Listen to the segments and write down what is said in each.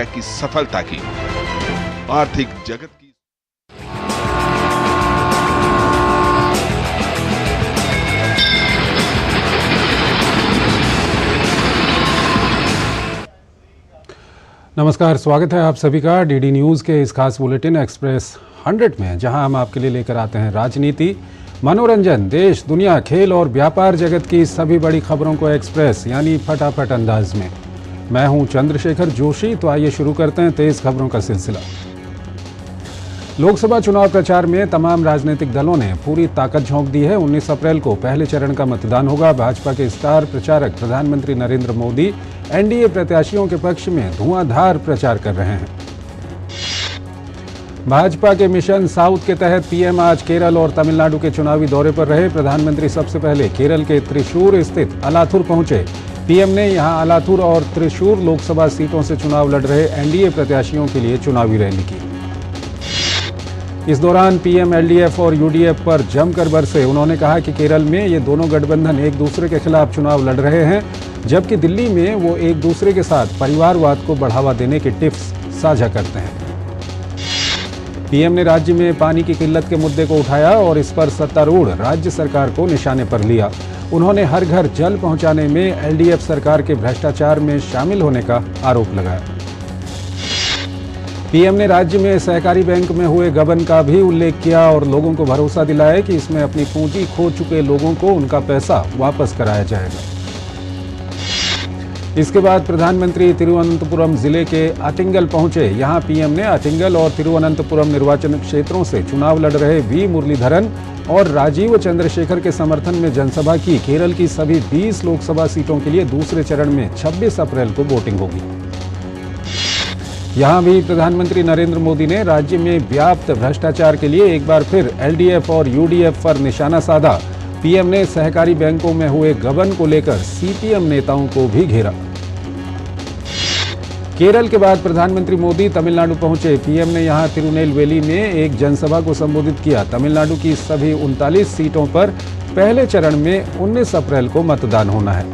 की सफलता की आर्थिक जगत की। नमस्कार, स्वागत है आप सभी का डीडी न्यूज़ के इस खास बुलेटिन एक्सप्रेस 100 में, जहां हम आपके लिए लेकर आते हैं राजनीति, मनोरंजन, देश, दुनिया, खेल और व्यापार जगत की सभी बड़ी खबरों को एक्सप्रेस यानी फटाफट अंदाज में। मैं हूं चंद्रशेखर जोशी। तो आइए शुरू करते हैं तेज खबरों का सिलसिला। लोकसभा चुनाव प्रचार में तमाम राजनीतिक दलों ने पूरी ताकत झोंक दी है। 19 अप्रैल को पहले चरण का मतदान होगा। भाजपा के स्टार प्रचारक प्रधानमंत्री नरेंद्र मोदी एनडीए प्रत्याशियों के पक्ष में धुआंधार प्रचार कर रहे हैं। भाजपा के मिशन साउथ के तहत पीएम आज केरल और तमिलनाडु के चुनावी दौरे पर रहे। प्रधानमंत्री सबसे पहले केरल के त्रिशूर स्थित अलाथुर पहुंचे। पीएम ने यहां अलाथुर और त्रिशूर लोकसभा सीटों से चुनाव लड़ रहे एनडीए प्रत्याशियों के लिए चुनावी रैली की। इस दौरान पीएम एलडीएफ और यूडीएफ पर जमकर बरसे। उन्होंने कहा कि केरल में ये दोनों गठबंधन एक दूसरे के खिलाफ चुनाव लड़ रहे हैं, जबकि दिल्ली में वो एक दूसरे के साथ परिवारवाद को बढ़ावा देने के टिप्स साझा करते हैं। पीएम ने राज्य में पानी की किल्लत के मुद्दे को उठाया और इस पर सत्तारूढ़ राज्य सरकार को निशाने पर लिया। उन्होंने हर घर जल पहुंचाने में एलडीएफ सरकार के भ्रष्टाचार में शामिल होने का आरोप लगाया। पीएम ने राज्य में सहकारी बैंक में हुए गबन का भी उल्लेख किया और लोगों को भरोसा दिलाया कि इसमें अपनी पूंजी खो चुके लोगों को उनका पैसा वापस कराया जाएगा। इसके बाद प्रधानमंत्री तिरुवनंतपुरम जिले के अटिंगल पहुंचे। यहां पीएम ने अटिंगल और तिरुवनंतपुरम निर्वाचन क्षेत्रों से चुनाव लड़ रहे वी मुरलीधरन और राजीव चंद्रशेखर के समर्थन में जनसभा की। केरल की सभी 20 लोकसभा सीटों के लिए दूसरे चरण में 26 अप्रैल को वोटिंग होगी। यहां भी प्रधानमंत्री नरेंद्र मोदी ने राज्य में व्याप्त भ्रष्टाचार के लिए एक बार फिर एलडीएफ और यूडीएफ पर निशाना साधा। पीएम ने सहकारी बैंकों में हुए गबन को लेकर सीपीएम नेताओं को भी घेरा। केरल के बाद प्रधानमंत्री मोदी तमिलनाडु पहुंचे। पीएम ने यहां तिरुनेलवेली में एक जनसभा को संबोधित किया। तमिलनाडु की सभी 39 सीटों पर पहले चरण में 19 अप्रैल को मतदान होना है।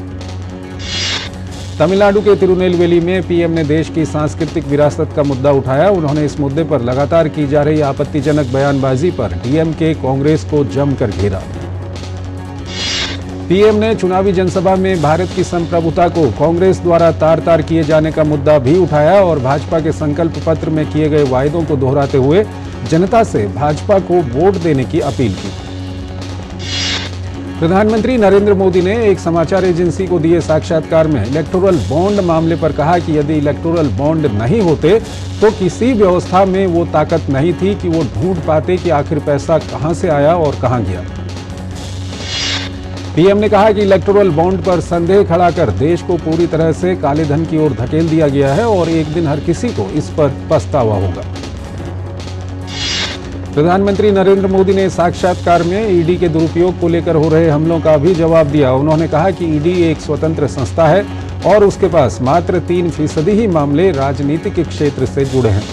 तमिलनाडु के तिरुनेलवेली में पीएम ने देश की सांस्कृतिक विरासत का मुद्दा उठाया। उन्होंने इस मुद्दे पर लगातार की जा रही आपत्तिजनक बयानबाजी पर डीएमके कांग्रेस को जमकर घेरा। पीएम ने चुनावी जनसभा में भारत की संप्रभुता को कांग्रेस द्वारा तार-तार किए जाने का मुद्दा भी उठाया और भाजपा के संकल्प पत्र में किए गए वायदों को दोहराते हुए जनता से भाजपा को वोट देने की अपील की। प्रधानमंत्री नरेंद्र मोदी ने एक समाचार एजेंसी को दिए साक्षात्कार में इलेक्टोरल बॉन्ड मामले पर कहा कि यदि इलेक्टोरल बॉन्ड नहीं होते तो किसी व्यवस्था में वो ताकत नहीं थी कि वो ढूंढ पाते कि आखिर पैसा कहां से आया और कहां गया। पीएम ने कहा कि इलेक्टोरल बॉन्ड पर संदेह खड़ा कर देश को पूरी तरह से काले धन की ओर धकेल दिया गया है और एक दिन हर किसी को इस पर पछतावा होगा। प्रधानमंत्री नरेंद्र मोदी ने साक्षात्कार में ईडी के दुरुपयोग को लेकर हो रहे हमलों का भी जवाब दिया। उन्होंने कहा कि ईडी एक स्वतंत्र संस्था है और उसके पास मात्र 3% ही मामले राजनीतिक क्षेत्र से जुड़े हैं।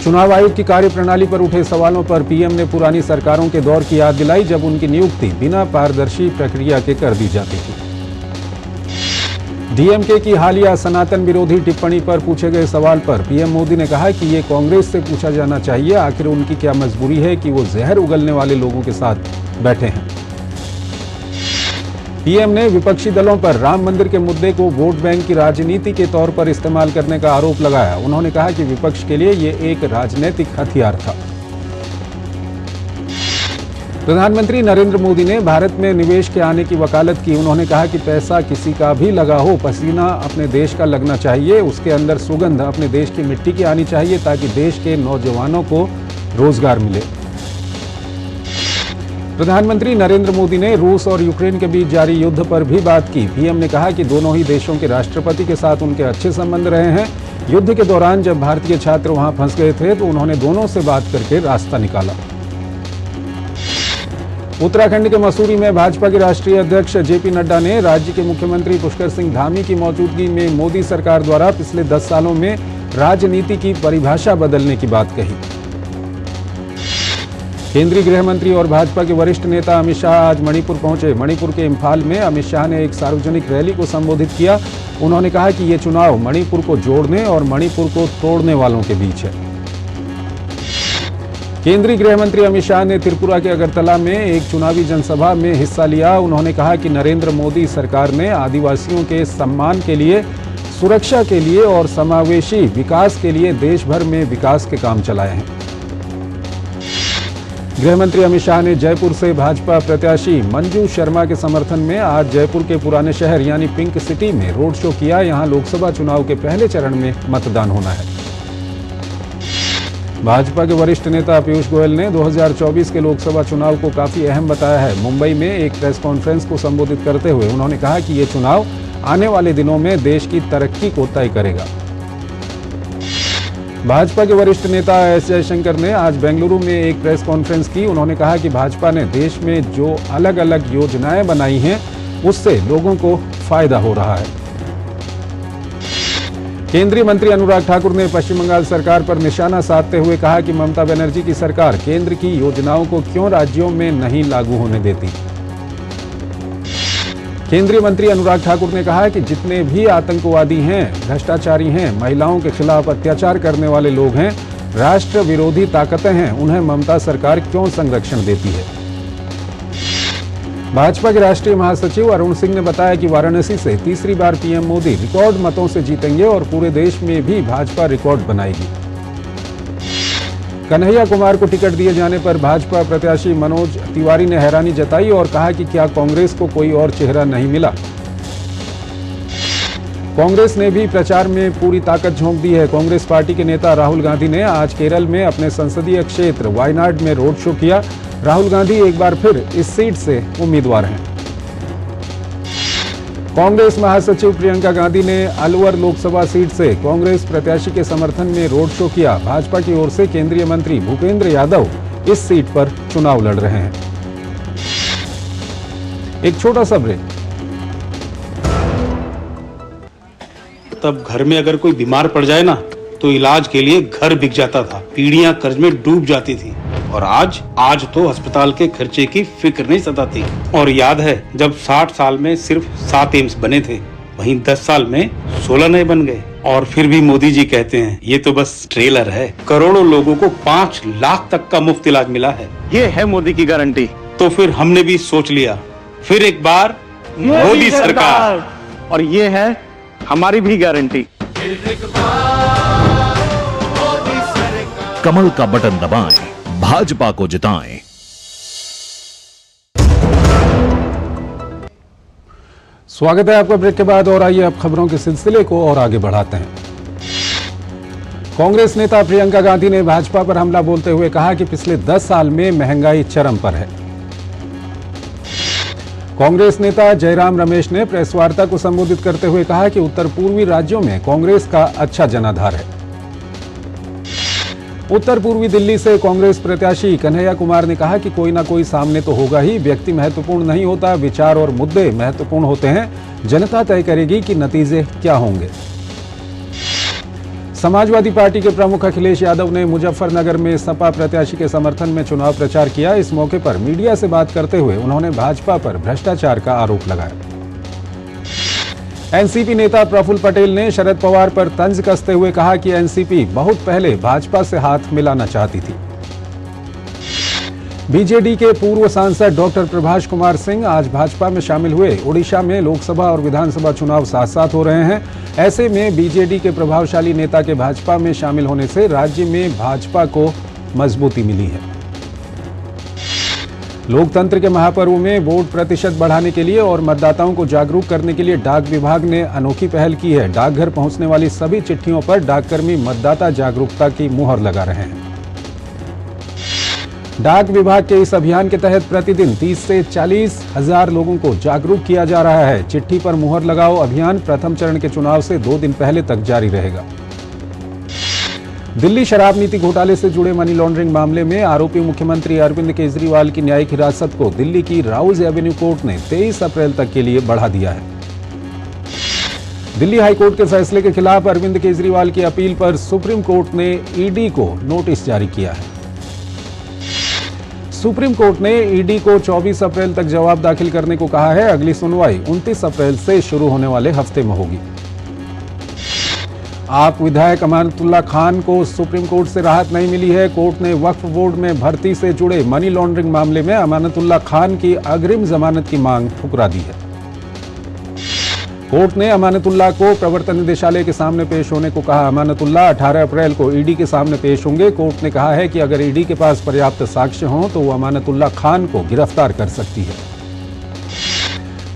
चुनाव आयोग की कार्यप्रणाली पर उठे सवालों पर पीएम ने पुरानी सरकारों के दौर की याद दिलाई, जब उनकी नियुक्ति बिना पारदर्शी प्रक्रिया के कर दी जाती थी। डीएमके की हालिया सनातन विरोधी टिप्पणी पर पूछे गए सवाल पर पीएम मोदी ने कहा कि ये कांग्रेस से पूछा जाना चाहिए, आखिर उनकी क्या मजबूरी है कि वो जहर उगलने वाले लोगों के साथ बैठे हैं। पीएम ने विपक्षी दलों पर राम मंदिर के मुद्दे को वोट बैंक की राजनीति के तौर पर इस्तेमाल करने का आरोप लगाया। उन्होंने कहा कि विपक्ष के लिए ये एक राजनीतिक हथियार था। प्रधानमंत्री नरेंद्र मोदी ने भारत में निवेश के आने की वकालत की। उन्होंने कहा कि पैसा किसी का भी लगा हो, पसीना अपने देश का लगना चाहिए, उसके अंदर सुगंध अपने देश की मिट्टी की आनी चाहिए ताकि देश के नौजवानों को रोजगार मिले। प्रधानमंत्री नरेंद्र मोदी ने रूस और यूक्रेन के बीच जारी युद्ध पर भी बात की। पीएम ने कहा कि दोनों ही देशों के राष्ट्रपति के साथ उनके अच्छे संबंध रहे हैं। युद्ध के दौरान जब भारतीय छात्र वहां फंस गए थे तो उन्होंने दोनों से बात करके रास्ता निकाला। उत्तराखंड के मसूरी में भाजपा के राष्ट्रीय अध्यक्ष जेपी नड्डा ने राज्य के मुख्यमंत्री पुष्कर सिंह धामी की मौजूदगी में मोदी सरकार द्वारा पिछले 10 सालों में राजनीति की परिभाषा बदलने की बात कही। केंद्रीय गृह मंत्री और भाजपा के वरिष्ठ नेता अमित शाह आज मणिपुर पहुंचे। मणिपुर के इम्फाल में अमित शाह ने एक सार्वजनिक रैली को संबोधित किया। उन्होंने कहा कि ये चुनाव मणिपुर को जोड़ने और मणिपुर को तोड़ने वालों के बीच है। केंद्रीय गृह मंत्री अमित शाह ने त्रिपुरा के अगरतला में एक चुनावी जनसभा में हिस्सा लिया। उन्होंने कहा कि नरेंद्र मोदी सरकार ने आदिवासियों के सम्मान के लिए, सुरक्षा के लिए और समावेशी विकास के लिए देश भर में विकास के काम चलाए हैं। गृह मंत्री अमित शाह ने जयपुर से भाजपा प्रत्याशी मंजू शर्मा के समर्थन में आज जयपुर के पुराने शहर यानी पिंक सिटी में रोड शो किया। यहां लोकसभा चुनाव के पहले चरण में मतदान होना है। भाजपा के वरिष्ठ नेता पीयूष गोयल ने 2024 के लोकसभा चुनाव को काफी अहम बताया है। मुंबई में एक प्रेस कॉन्फ्रेंस को संबोधित करते हुए उन्होंने कहा कि ये चुनाव आने वाले दिनों में देश की तरक्की को तय करेगा। भाजपा के वरिष्ठ नेता एस जयशंकर ने आज बेंगलुरु में एक प्रेस कॉन्फ्रेंस की। उन्होंने कहा कि भाजपा ने देश में जो अलग अलग योजनाएं बनाई हैं उससे लोगों को फायदा हो रहा है। केंद्रीय मंत्री अनुराग ठाकुर ने पश्चिम बंगाल सरकार पर निशाना साधते हुए कहा कि ममता बनर्जी की सरकार केंद्र की योजनाओं को क्यों राज्यों में नहीं लागू होने देती। केंद्रीय मंत्री अनुराग ठाकुर ने कहा कि जितने भी आतंकवादी हैं, भ्रष्टाचारी हैं, महिलाओं के खिलाफ अत्याचार करने वाले लोग हैं, राष्ट्र विरोधी ताकतें हैं, उन्हें ममता सरकार क्यों संरक्षण देती है। भाजपा के राष्ट्रीय महासचिव अरुण सिंह ने बताया कि वाराणसी से तीसरी बार पीएम मोदी रिकॉर्ड मतों से जीतेंगे और पूरे देश में भी भाजपा रिकॉर्ड बनाएगी। कन्हैया कुमार को टिकट दिए जाने पर भाजपा प्रत्याशी मनोज तिवारी ने हैरानी जताई और कहा कि क्या कांग्रेस को कोई और चेहरा नहीं मिला। कांग्रेस ने भी प्रचार में पूरी ताकत झोंक दी है। कांग्रेस पार्टी के नेता राहुल गांधी ने आज केरल में अपने संसदीय क्षेत्र वायनाड में रोड शो किया। राहुल गांधी एक बार फिर इस सीट से उम्मीदवार हैं। कांग्रेस महासचिव प्रियंका गांधी ने अलवर लोकसभा सीट से कांग्रेस प्रत्याशी के समर्थन में रोड शो किया। भाजपा की ओर से केंद्रीय मंत्री भूपेंद्र यादव इस सीट पर चुनाव लड़ रहे हैं। एक छोटा सा ब्रेक। तब घर में अगर कोई बीमार पड़ जाए ना तो इलाज के लिए घर बिक जाता था, पीढ़ियां कर्ज में डूब जाती थी। और आज तो अस्पताल के खर्चे की फिक्र नहीं सताती। और याद है जब 60 साल में सिर्फ 7 एम्स बने थे, वहीं 10 साल में 16 नए बन गए। और फिर भी मोदी जी कहते हैं ये तो बस ट्रेलर है। करोड़ों लोगों को 5 लाख तक का मुफ्त इलाज मिला है। ये है मोदी की गारंटी। तो फिर हमने भी सोच लिया, फिर एक बार मोदी सरकार, और ये है हमारी भी गारंटी। कमल का बटन दबाएं, भाजपा को जिताएं। स्वागत है आपका ब्रेक के बाद और आइए अब खबरों के सिलसिले को और आगे बढ़ाते हैं। कांग्रेस नेता प्रियंका गांधी ने भाजपा पर हमला बोलते हुए कहा कि पिछले 10 साल में महंगाई चरम पर है। कांग्रेस नेता जयराम रमेश ने प्रेस वार्ता को संबोधित करते हुए कहा कि उत्तर पूर्वी राज्यों में कांग्रेस का अच्छा जनाधार है। उत्तर पूर्वी दिल्ली से कांग्रेस प्रत्याशी कन्हैया कुमार ने कहा कि कोई ना कोई सामने तो होगा ही। व्यक्ति महत्वपूर्ण नहीं होता, विचार और मुद्दे महत्वपूर्ण होते हैं। जनता तय करेगी कि नतीजे क्या होंगे। समाजवादी पार्टी के प्रमुख अखिलेश यादव ने मुजफ्फरनगर में सपा प्रत्याशी के समर्थन में चुनाव प्रचार किया। इस मौके पर मीडिया से बात करते हुए उन्होंने भाजपा पर भ्रष्टाचार का आरोप लगाया। एनसीपी नेता प्रफुल्ल पटेल ने शरद पवार पर तंज कसते हुए कहा कि एनसीपी बहुत पहले भाजपा से हाथ मिलाना चाहती थी। बीजेडी के पूर्व सांसद डॉक्टर प्रभाष कुमार सिंह आज भाजपा में शामिल हुए। ओडिशा में लोकसभा और विधानसभा चुनाव साथ साथ हो रहे हैं। ऐसे में बीजेडी के प्रभावशाली नेता के भाजपा में शामिल होने से राज्य में भाजपा को मजबूती मिली है। लोकतंत्र के महापर्व में वोट प्रतिशत बढ़ाने के लिए और मतदाताओं को जागरूक करने के लिए डाक विभाग ने अनोखी पहल की है। डाकघर पहुंचने वाली सभी चिट्ठियों पर डाककर्मी मतदाता जागरूकता की मुहर लगा रहे हैं। डाक विभाग के इस अभियान के तहत प्रतिदिन 30 से 40 हजार लोगों को जागरूक किया जा रहा है। चिट्ठी पर मुहर लगाओ अभियान प्रथम चरण के चुनाव से 2 दिन पहले तक जारी रहेगा। दिल्ली शराब नीति घोटाले से जुड़े मनी लॉन्ड्रिंग मामले में आरोपी मुख्यमंत्री अरविंद केजरीवाल की न्यायिक हिरासत को दिल्ली की राउज एवेन्यू कोर्ट ने 23 अप्रैल तक के लिए बढ़ा दिया है। दिल्ली हाईकोर्ट के फैसले के खिलाफ अरविंद केजरीवाल की अपील पर सुप्रीम कोर्ट ने ईडी को नोटिस जारी किया है। सुप्रीम कोर्ट ने ईडी को 24 अप्रैल तक जवाब दाखिल करने को कहा है। अगली सुनवाई 29 अप्रैल से शुरू होने वाले हफ्ते में होगी। आप विधायक अमानतुल्लाह खान को सुप्रीम कोर्ट से राहत नहीं मिली है। कोर्ट ने वक्फ बोर्ड में भर्ती से जुड़े मनी लॉन्ड्रिंग मामले में अमानतुल्लाह खान की अग्रिम जमानत की मांग ठुकरा दी है। कोर्ट ने अमानतुल्लाह को प्रवर्तन निदेशालय के सामने पेश होने को कहा। अमानतुल्लाह 18 अप्रैल को ईडी के सामने पेश होंगे। कोर्ट ने कहा है कि अगर ईडी के पास पर्याप्त साक्ष्य हों तो वो अमानतुल्लाह खान को गिरफ्तार कर सकती है।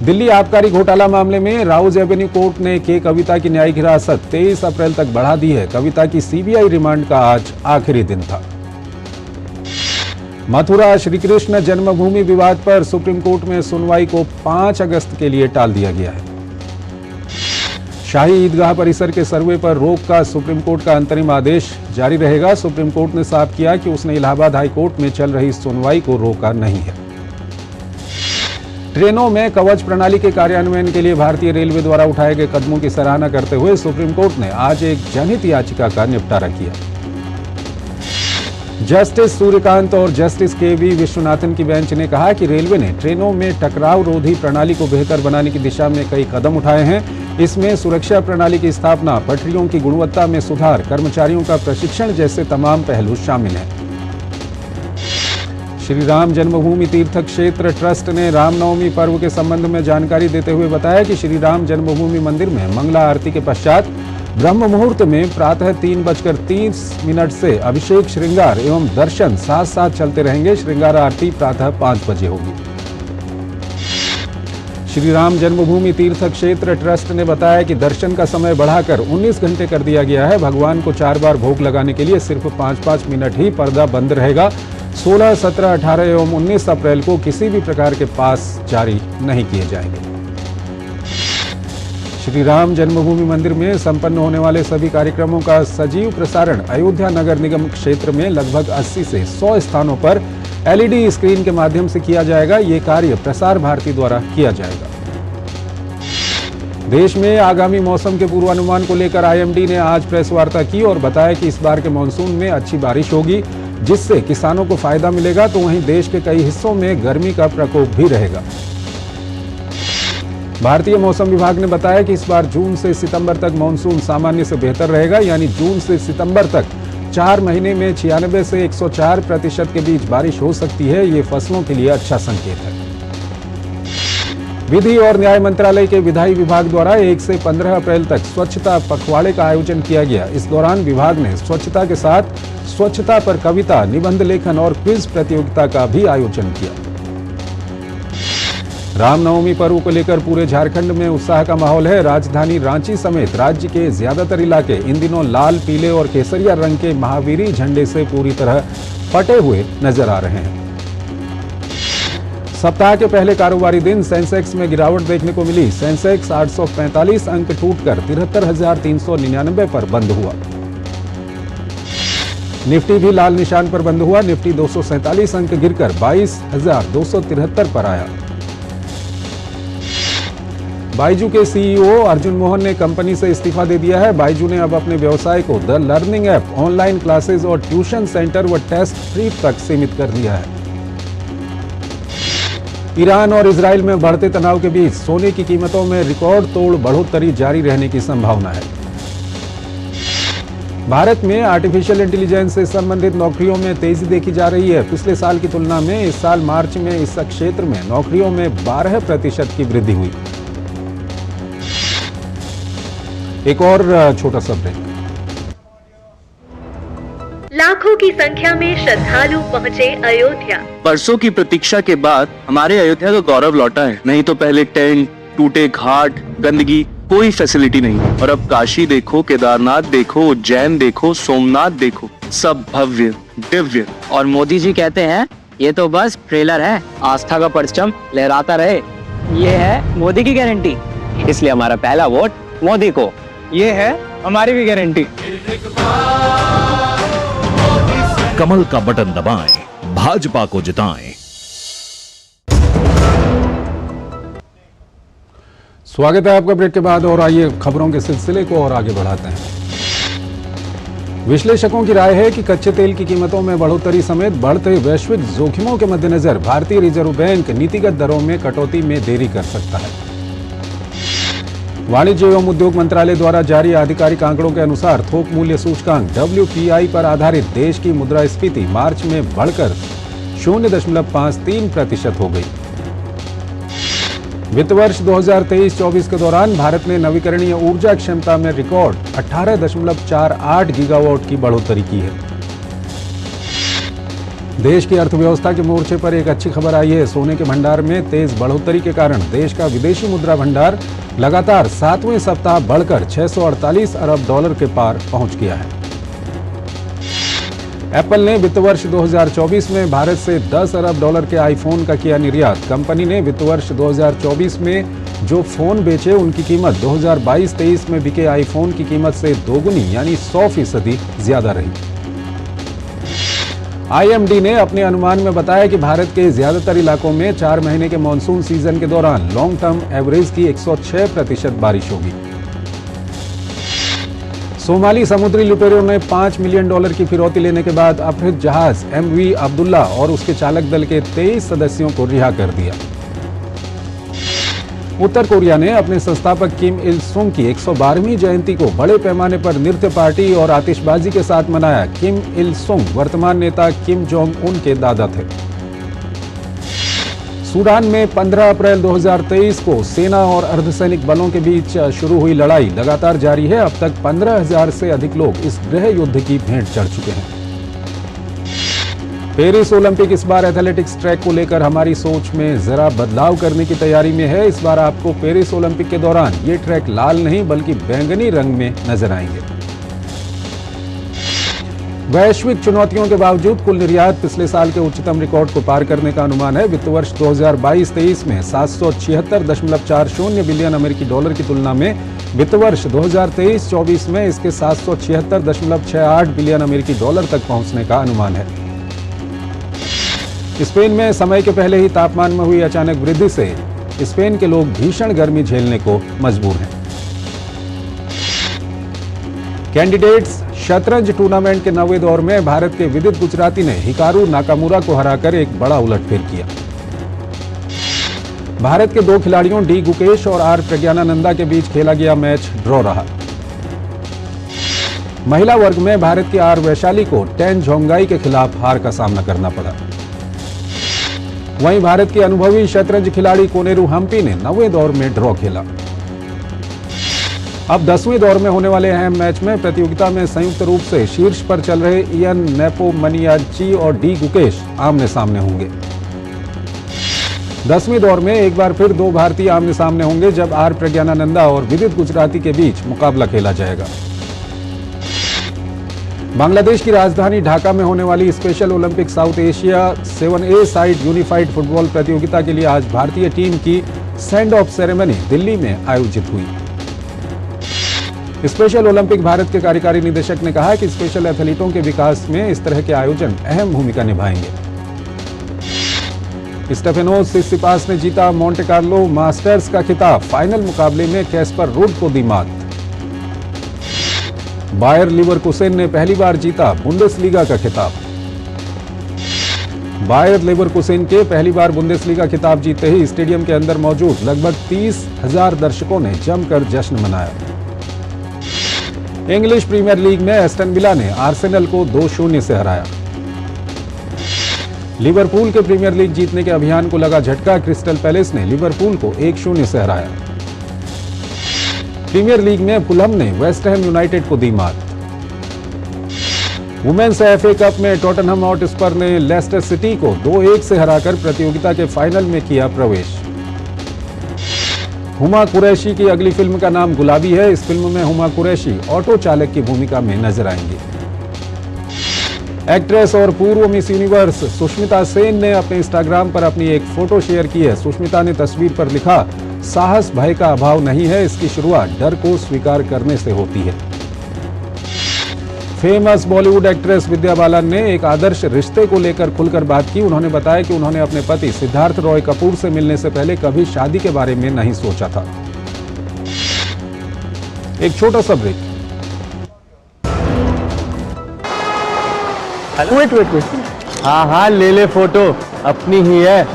दिल्ली आबकारी घोटाला मामले में राउज एवेन्यू कोर्ट ने के कविता की न्यायिक हिरासत 23 अप्रैल तक बढ़ा दी है। कविता की सीबीआई रिमांड का आज आखिरी दिन था। मथुरा श्रीकृष्ण जन्मभूमि विवाद पर सुप्रीम कोर्ट में सुनवाई को 5 अगस्त के लिए टाल दिया गया है। शाही ईदगाह परिसर के सर्वे पर रोक का सुप्रीम कोर्ट का अंतरिम आदेश जारी रहेगा। सुप्रीम कोर्ट ने साफ किया कि उसने इलाहाबाद हाई कोर्ट में चल रही सुनवाई को रोका नहीं है। ट्रेनों में कवच प्रणाली के कार्यान्वयन के लिए भारतीय रेलवे द्वारा उठाए गए कदमों की सराहना करते हुए सुप्रीम कोर्ट ने आज एक जनहित याचिका का निपटारा किया। जस्टिस सूर्यकांत और जस्टिस के.वी. विश्वनाथन की बेंच ने कहा कि रेलवे ने ट्रेनों में टकराव रोधी प्रणाली को बेहतर बनाने की दिशा में कई कदम उठाए हैं। इसमें सुरक्षा प्रणाली की स्थापना, पटरियों की गुणवत्ता में सुधार, कर्मचारियों का प्रशिक्षण जैसे तमाम पहलू शामिल हैं। श्री राम जन्मभूमि तीर्थ क्षेत्र ट्रस्ट ने रामनवमी पर्व के संबंध में जानकारी देते हुए बताया कि श्री राम जन्मभूमि मंदिर में मंगला आरती के पश्चात ब्रह्म मुहूर्त में प्रातः 3:30 से अभिषेक, श्रृंगार एवं दर्शन साथ साथ चलते रहेंगे। श्रृंगार आरती प्रातः 5 बजे होगी। श्री राम जन्मभूमि तीर्थ क्षेत्र ट्रस्ट ने बताया कि दर्शन का समय बढ़ाकर 19 घंटे कर दिया गया है। भगवान को 4 बार भोग लगाने के लिए सिर्फ 5-5 मिनट ही पर्दा बंद रहेगा। 16, 17, 18 एवं 19 अप्रैल को किसी भी प्रकार के पास जारी नहीं किए जाएंगे। श्री राम जन्मभूमि मंदिर में संपन्न होने वाले सभी कार्यक्रमों का सजीव प्रसारण अयोध्या नगर निगम क्षेत्र में लगभग 80 से 100 स्थानों पर एलईडी स्क्रीन के माध्यम से किया जाएगा। ये कार्य प्रसार भारती द्वारा किया जाएगा। देश में आगामी मौसम के पूर्वानुमान को लेकर आईएमडी ने आज प्रेस वार्ता की और बताया कि इस बार के मानसून में अच्छी बारिश होगी, जिससे किसानों को फायदा मिलेगा। तो वहीं देश के कई हिस्सों में गर्मी का प्रकोप भी रहेगा। भारतीय मौसम विभाग ने बताया कि इस बार जून से सितंबर तक मानसून सामान्य से बेहतर रहेगा, यानी जून से सितंबर तक 4 महीने में 96 से 104% के बीच बारिश हो सकती है। ये फसलों के लिए अच्छा संकेत है। विधि और न्याय मंत्रालय के विधायी विभाग द्वारा 1 से 15 अप्रैल तक स्वच्छता पखवाड़े का आयोजन किया गया। इस दौरान विभाग ने स्वच्छता के साथ स्वच्छता पर कविता, निबंध लेखन और क्विज प्रतियोगिता का भी आयोजन किया। रामनवमी पर्व को लेकर पूरे झारखंड में उत्साह का माहौल है। राजधानी रांची समेत राज्य के ज्यादातर इलाके इन दिनों लाल, पीले और केसरिया रंग के महावीरी झंडे से पूरी तरह पटे हुए नजर आ रहे हैं। सप्ताह के पहले कारोबारी दिन सेंसेक्स में गिरावट देखने को मिली। सेंसेक्स 845 अंक टूटकर 73,399 पर बंद हुआ। निफ्टी भी लाल निशान पर बंद हुआ। निफ्टी 247 अंक गिरकर 22,273 पर आया। बायजू के सीईओ अर्जुन मोहन ने कंपनी से इस्तीफा दे दिया है। बायजू ने अब अपने व्यवसाय को the learning app, online classes और ट्यूशन सेंटर व टेस्ट प्रीप तक सीमित कर दिया है। ईरान और इजराइल में बढ़ते तनाव के बीच सोने की कीमतों में रिकॉर्ड तोड़ बढ़ोतरी जारी रहने की संभावना है। भारत में आर्टिफिशियल इंटेलिजेंस से संबंधित नौकरियों में तेजी देखी जा रही है। पिछले साल की तुलना में इस साल मार्च में इस क्षेत्र में नौकरियों में 12% की वृद्धि हुई। एक और छोटा सा ब्रेक। लाखों की संख्या में श्रद्धालु पहुंचे अयोध्या। बरसों की प्रतीक्षा के बाद हमारे अयोध्या का गौरव लौटा है। नहीं तो पहले टेंट, टूटे घाट, गंदगी, कोई फैसिलिटी नहीं। और अब काशी देखो, केदारनाथ देखो, उज्जैन देखो, सोमनाथ देखो, सब भव्य, दिव्य। और मोदी जी कहते हैं ये तो बस ट्रेलर है, आस्था का परचम लहराता रहे। ये है मोदी की गारंटी, इसलिए हमारा पहला वोट मोदी को। ये है हमारी भी गारंटी। कमल का बटन दबाएं, भाजपा को जिताएं। स्वागत है आपका ब्रेक के बाद और आइए खबरों के सिलसिले को और आगे बढ़ाते हैं। विश्लेषकों की राय है कि कच्चे तेल की कीमतों में बढ़ोतरी समेत बढ़ते वैश्विक जोखिमों के मद्देनजर भारतीय रिजर्व बैंक नीतिगत दरों में कटौती में देरी कर सकता है। वाणिज्य एवं उद्योग मंत्रालय द्वारा जारी आधिकारिक आंकड़ों के अनुसार थोक मूल्य सूचकांक WPI पर आधारित देश की मुद्रास्फीति मार्च में बढ़कर 0.53% हो गई। वित्त वर्ष 2023-24 के दौरान भारत ने नवीकरणीय ऊर्जा क्षमता में रिकॉर्ड 18.48 गीगावाट की बढ़ोतरी की है। देश की अर्थव्यवस्था के मोर्चे पर एक अच्छी खबर आई है। सोने के भंडार में तेज बढ़ोतरी के कारण देश का विदेशी मुद्रा भंडार लगातार 7वें सप्ताह बढ़कर 648 अरब डॉलर के पार पहुंच गया है। एप्पल ने वित्त वर्ष 2024 में भारत से 10 अरब डॉलर के आईफोन का किया निर्यात। कंपनी ने वित्त वर्ष 2024 में जो फोन बेचे उनकी कीमत 2022-23 में बिके आईफोन की कीमत से दोगुनी यानी 100% ज्यादा रही। IMD ने अपने अनुमान में बताया कि भारत के ज्यादातर इलाकों में 4 महीने के मॉनसून सीजन के दौरान लॉन्ग टर्म एवरेज की 106% बारिश होगी। सोमाली समुद्री लुटेरों ने $5 मिलियन की फिरौती लेने के बाद अपहृत जहाज MV अब्दुल्ला और उसके चालक दल के 23 सदस्यों को रिहा कर दिया। उत्तर कोरिया ने अपने संस्थापक किम इल सुंग की 112वीं जयंती को बड़े पैमाने पर नृत्य पार्टी और आतिशबाजी के साथ मनाया। किम इल सुंग वर्तमान नेता किम जोंग उन के दादा थे। सूडान में 15 अप्रैल 2023 को सेना और अर्धसैनिक बलों के बीच शुरू हुई लड़ाई लगातार जारी है। अब तक 15,000 से अधिक लोग इस गृह युद्ध की भेंट चढ़ चुके हैं। पेरिस ओलंपिक इस बार एथलेटिक्स ट्रैक को लेकर हमारी सोच में जरा बदलाव करने की तैयारी में है। इस बार आपको पेरिस ओलंपिक के दौरान ये ट्रैक लाल नहीं बल्कि बैंगनी रंग में नजर आएंगे। वैश्विक चुनौतियों के बावजूद कुल निर्यात पिछले साल के उच्चतम रिकॉर्ड को पार करने का अनुमान है। वित्त वर्ष 2022-23 में 776.40 बिलियन अमेरिकी डॉलर की तुलना में वित्त वर्ष 2023-24 में इसके 776.68 बिलियन अमेरिकी डॉलर तक पहुंचने का अनुमान है। स्पेन में समय के पहले ही तापमान में हुई अचानक वृद्धि से स्पेन के लोग भीषण गर्मी झेलने को मजबूर हैं। कैंडिडेट्स शतरंज टूर्नामेंट के 9वें दौर में भारत के विदित गुजराती ने हिकारू नाकामुरा को हराकर एक बड़ा उलटफेर किया। भारत के 2 खिलाड़ियों डी गुकेश और आर प्रज्ञानानंदा के बीच खेला गया मैच ड्रॉ रहा। महिला वर्ग में भारत की आर वैशाली को टेन झोंगाई के खिलाफ हार का सामना करना पड़ा। वहीं भारत की अनुभवी शतरंज खिलाड़ी कोनेरू हम्पी ने 9वें दौर में ड्रॉ खेला। अब 10वें दौर में होने वाले अहम मैच में प्रतियोगिता में संयुक्त रूप से शीर्ष पर चल रहे इयन नेपोमनियाची और डी गुकेश आमने सामने होंगे। 10वें दौर में एक बार फिर 2 भारतीय आमने सामने होंगे जब आर प्रज्ञानानंदा और विदित गुजराती के बीच मुकाबला खेला जाएगा। बांग्लादेश की राजधानी ढाका में होने वाली special Olympic south Asia 7A side unified football प्रतियोगिता के लिए आज भारतीय टीम की सेंड ऑफ सेरेमनी दिल्ली में आयोजित हुई। स्पेशल ओलंपिक भारत के कार्यकारी निदेशक ने कहा कि स्पेशल एथलीटों के विकास में इस तरह के आयोजन अहम भूमिका निभाएंगे। स्टेफेनोस सिसिपास ने जीता मोंटे कार्लो मास्टर्स का खिताब। फाइनल मुकाबले में कैस्पर रुड को दी मात। बायर लीवरकुसेन ने पहली बार जीता बुंदेसलीगा का खिताब। बायर लीवरकुसेन के पहली बार बुंदेसलीगा खिताब जीतते ही स्टेडियम के अंदर मौजूद लगभग 30,000 दर्शकों ने जमकर जश्न मनाया। इंग्लिश प्रीमियर लीग में एस्टन विला ने आर्सेनल को 2-0 से हराया। लिवरपूल के प्रीमियर लीग जीतने के अभियान को लगा झटका। क्रिस्टल पैलेस ने लिवरपूल को 1-0 से हराया। प्रीमियर लीग में फुलहम ने वेस्ट हैम यूनाइटेड को दी मात। वुमेन्स FA कप में टॉटनहम हॉटस्पर ने लेस्टर सिटी को 2-1 से हराकर प्रतियोगिता के फाइनल में किया प्रवेश। हुमा कुरैशी की अगली फिल्म का नाम गुलाबी है। इस फिल्म में हुमा कुरैशी ऑटो चालक की भूमिका में नजर आएंगी। एक्ट्रेस और पूर्व मिस यूनिवर्स सुष्मिता सेन ने अपने इंस्टाग्राम पर अपनी एक फोटो शेयर की है। सुष्मिता ने तस्वीर पर लिखा, साहस भय का अभाव नहीं है, इसकी शुरुआत डर को स्वीकार करने से होती है। फेमस बॉलीवुड एक्ट्रेस विद्या बालन ने एक आदर्श रिश्ते को लेकर खुलकर बात की। उन्होंने बताया कि उन्होंने अपने पति सिद्धार्थ रॉय कपूर से मिलने से पहले कभी शादी के बारे में नहीं सोचा था। एक छोटा सा ब्रेक। वेट। हाँ ले फोटो। अपनी ही है,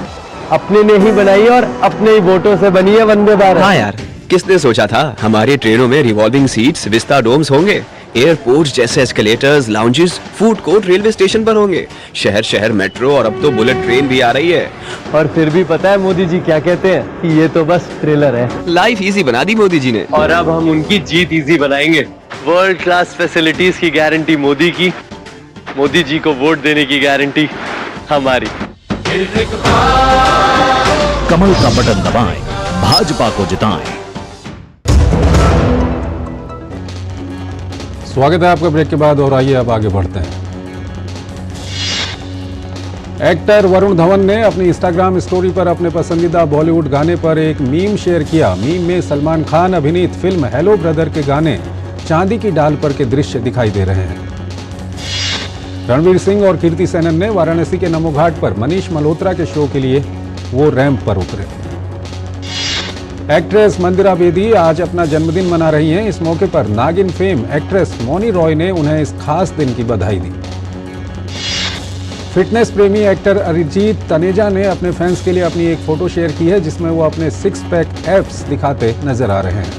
अपने ने ही बनाई और अपने ही वोटों से बनी है वंदे भारत। हाँ यार, किसने सोचा था हमारी ट्रेनों में रिवॉल्विंग सीट्स, विस्टा डोम्स होंगे, एयरपोर्ट जैसे escalators, lounges, food court railway station पर होंगे, शहर शहर मेट्रो और अब तो बुलेट ट्रेन भी आ रही है। और फिर भी पता है मोदी जी क्या कहते हैं कि ये तो बस ट्रेलर है। लाइफ इजी बना दी मोदी जी ने। और अब हम उनकी जीत इजी बनाएंगे। वर्ल्ड क्लास फैसिलिटीज की गारंटी मोदी की, मोदी जी को वोट देने की गारंटी हमारी। कमल का बटन दबाएं, भाजपा को जिताएं। स्वागत है आपका ब्रेक के बाद और आइए अब आगे बढ़ते हैं। एक्टर वरुण धवन ने अपनी इंस्टाग्राम स्टोरी पर अपने पसंदीदा बॉलीवुड गाने पर एक मीम शेयर किया। मीम में सलमान खान अभिनीत फिल्म हेलो ब्रदर के गाने चांदी की डाल पर के दृश्य दिखाई दे रहे हैं। रणवीर सिंह और कीर्ति सेनन ने वाराणसी के नमो घाट पर मनीष मल्होत्रा के शो के लिए वो रैंप पर उतरे। एक्ट्रेस मंदिरा बेदी आज अपना जन्मदिन मना रही हैं। इस मौके पर नागिन फेम एक्ट्रेस मौनी रॉय ने उन्हें इस खास दिन की बधाई दी। फिटनेस प्रेमी एक्टर अरिजीत तनेजा ने अपने फैंस के लिए अपनी एक फोटो शेयर की है जिसमें वो अपने 6 पैक एब्स दिखाते नजर आ रहे हैं।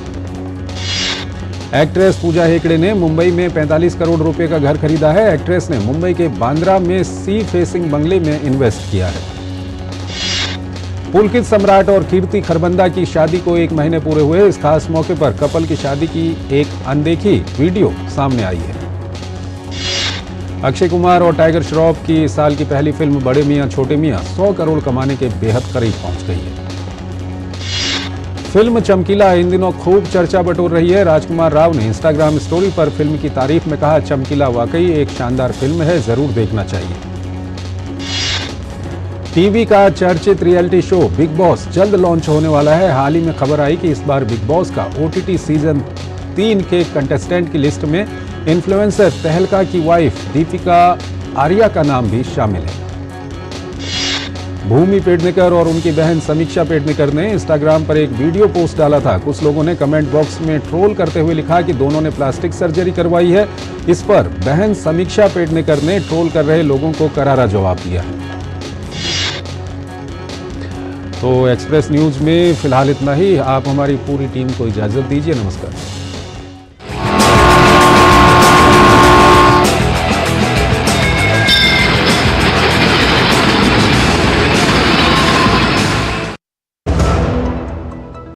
एक्ट्रेस पूजा हेगड़े ने मुंबई में 45 करोड़ रुपए का घर खरीदा है। एक्ट्रेस ने मुंबई के बांद्रा में सी फेसिंग बंगले में इन्वेस्ट किया है। पुलकित सम्राट और कीर्ति खरबंदा की शादी को 1 महीने पूरे हुए। इस खास मौके पर कपल की शादी की एक अनदेखी वीडियो सामने आई है। अक्षय कुमार और टाइगर श्रॉफ की इस साल की पहली फिल्म बड़े मियां छोटे मियां 100 करोड़ कमाने के बेहद करीब पहुंच गई है। फिल्म चमकीला इन दिनों खूब चर्चा बटोर रही है। राजकुमार राव ने इंस्टाग्राम स्टोरी पर फिल्म की तारीफ में कहा, चमकीला वाकई एक शानदार फिल्म है, जरूर देखना चाहिए। टीवी का चर्चित रियलिटी शो बिग बॉस जल्द लॉन्च होने वाला है। हाल ही में खबर आई कि इस बार बिग बॉस का OTT सीजन 3 के कंटेस्टेंट की लिस्ट में इन्फ्लुएंसर तहलका की वाइफ दीपिका आर्या का नाम भी शामिल है। भूमि पेडनेकर और उनकी बहन समीक्षा पेडनेकर ने इंस्टाग्राम पर एक वीडियो पोस्ट डाला था। कुछ लोगों ने कमेंट बॉक्स में ट्रोल करते हुए लिखा कि दोनों ने प्लास्टिक सर्जरी करवाई है। इस पर बहन समीक्षा पेडनेकर ने ट्रोल कर रहे लोगों को करारा जवाब दिया है। तो एक्सप्रेस न्यूज में फिलहाल इतना ही। आप हमारी पूरी टीम को इजाजत दीजिए। नमस्कार।